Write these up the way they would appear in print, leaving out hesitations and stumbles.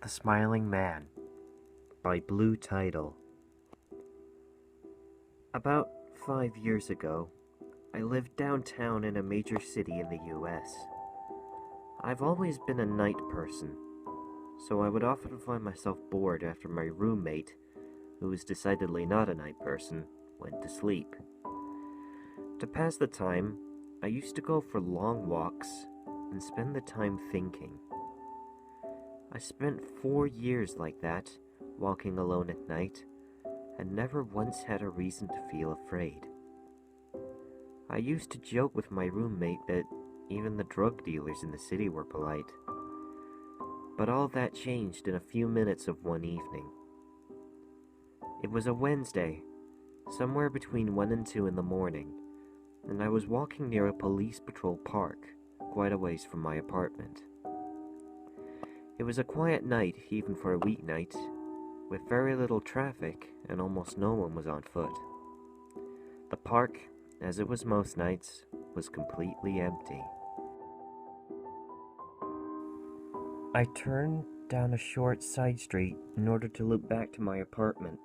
The Smiling Man by Bluetidal. About 5 years ago, I lived downtown in a major city in the US. I've always been a night person, so I would often find myself bored after my roommate, who was decidedly not a night person, went to sleep. To pass the time, I used to go for long walks and spend the time thinking. I spent 4 years like that, walking alone at night, and never once had a reason to feel afraid. I used to joke with my roommate that even the drug dealers in the city were polite. But all that changed in a few minutes of one evening. It was a Wednesday, somewhere between 1 and 2 in the morning, and I was walking near a police patrol park, quite a ways from my apartment. It was a quiet night, even for a weeknight, with very little traffic and almost no one was on foot. The park, as it was most nights, was completely empty. I turned down a short side street in order to look back to my apartment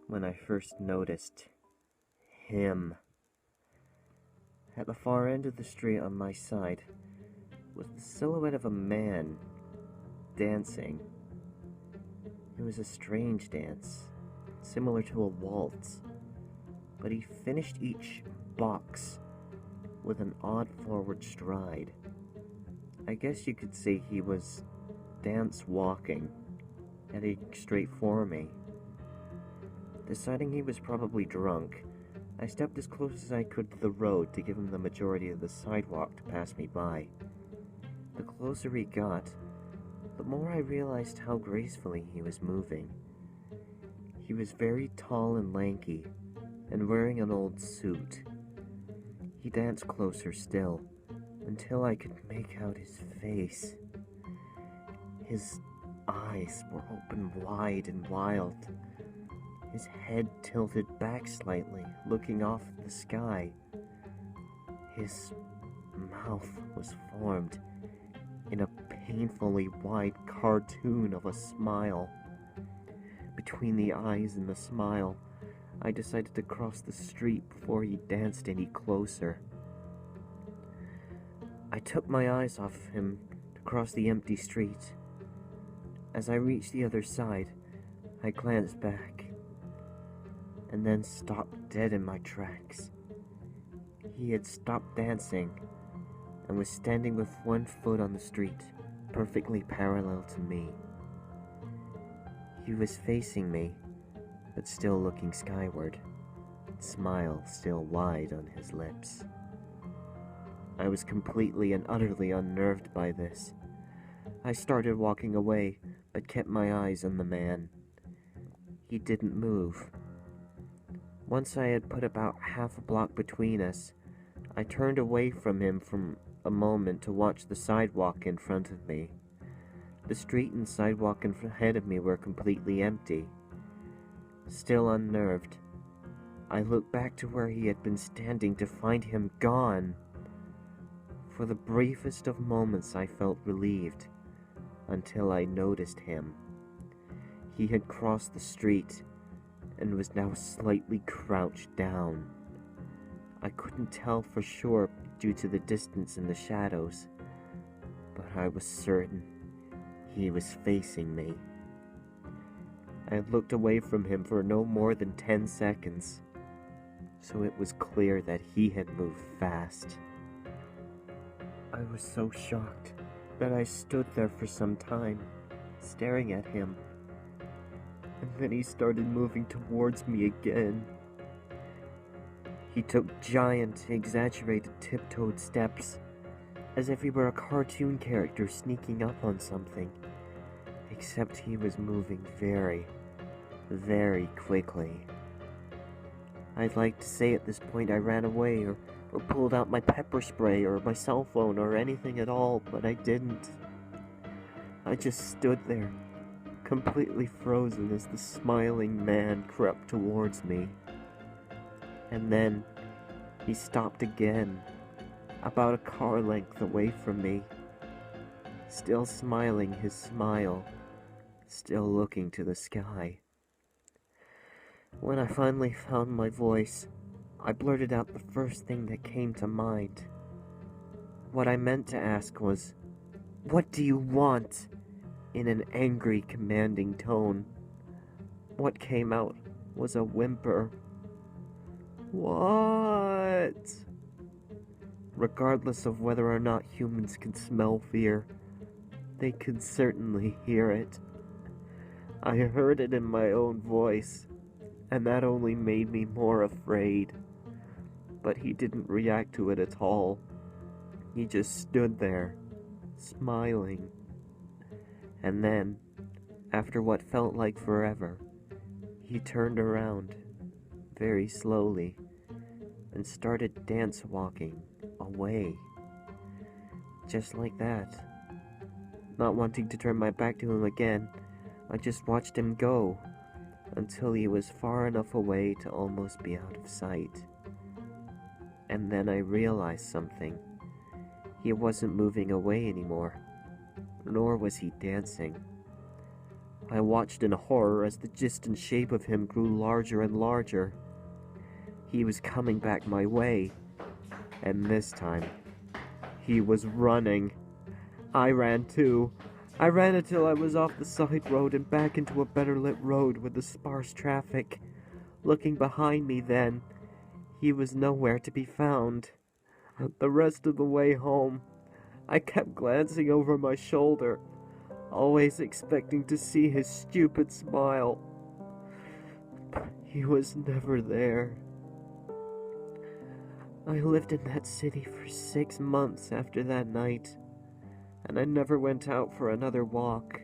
when I first noticed him. At the far end of the street on my side was the silhouette of a man dancing. It was a strange dance, similar to a waltz, but he finished each box with an odd forward stride. I guess you could say he was dance walking, heading straight for me. Deciding he was probably drunk, I stepped as close as I could to the road to give him the majority of the sidewalk to pass me by. The closer he got, the more I realized how gracefully he was moving. He was very tall and lanky, and wearing an old suit. He danced closer still, until I could make out his face. His eyes were open wide and wild, his head tilted back slightly, looking off at the sky. His mouth was formed in a painfully wide cartoon of a smile. Between the eyes and the smile, I decided to cross the street before he danced any closer. I took my eyes off him to cross the empty street. As I reached the other side, I glanced back, and then stopped dead in my tracks. He had stopped dancing and was standing with one foot on the street, perfectly parallel to me. He was facing me, but still looking skyward, smile still wide on his lips. I was completely and utterly unnerved by this. I started walking away, but kept my eyes on the man. He didn't move. Once I had put about half a block between us, I turned away from him for a moment to watch the sidewalk in front of me. The street and sidewalk ahead of me were completely empty. Still unnerved, I looked back to where he had been standing to find him gone. For the briefest of moments I felt relieved, until I noticed him. He had crossed the street and was now slightly crouched down. I couldn't tell for sure due to the distance and the shadows, but I was certain he was facing me. I had looked away from him for no more than 10 seconds, so it was clear that he had moved fast. I was so shocked that I stood there for some time, staring at him, and then he started moving towards me again. He took giant, exaggerated tiptoed steps, as if he were a cartoon character sneaking up on something, except he was moving very, very quickly. I'd like to say at this point I ran away or pulled out my pepper spray or my cell phone or anything at all, but I didn't. I just stood there, completely frozen as the smiling man crept towards me. And then he stopped again, about a car length away from me, still smiling his smile still looking to the sky. When I finally found my voice, I blurted out the first thing that came to mind. What I meant to ask was, "What do you want?" in an angry, commanding tone. What came out was a whimper. What? Regardless of whether or not humans can smell fear, they could certainly hear it. I heard it in my own voice, and that only made me more afraid. But he didn't react to it at all. He just stood there, smiling. And then, after what felt like forever, he turned around, very slowly, and started dance walking away. Just like that. Not wanting to turn my back to him again, I just watched him go, until he was far enough away to almost be out of sight. And then I realized something. He wasn't moving away anymore, nor was he dancing. I watched in horror as the distant shape of him grew larger and larger. He was coming back my way, and this time, he was running. I ran too. I ran until I was off the side road and back into a better lit road with the sparse traffic. Looking behind me then, he was nowhere to be found. The rest of the way home, I kept glancing over my shoulder, always expecting to see his stupid smile. But he was never there. I lived in that city for 6 months after that night, and I never went out for another walk.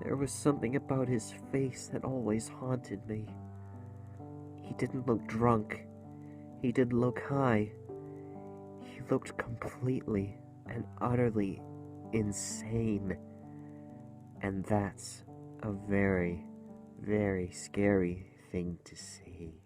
There was something about his face that always haunted me. He didn't look drunk. He didn't look high. He looked completely and utterly insane. And that's a very, very scary thing to see.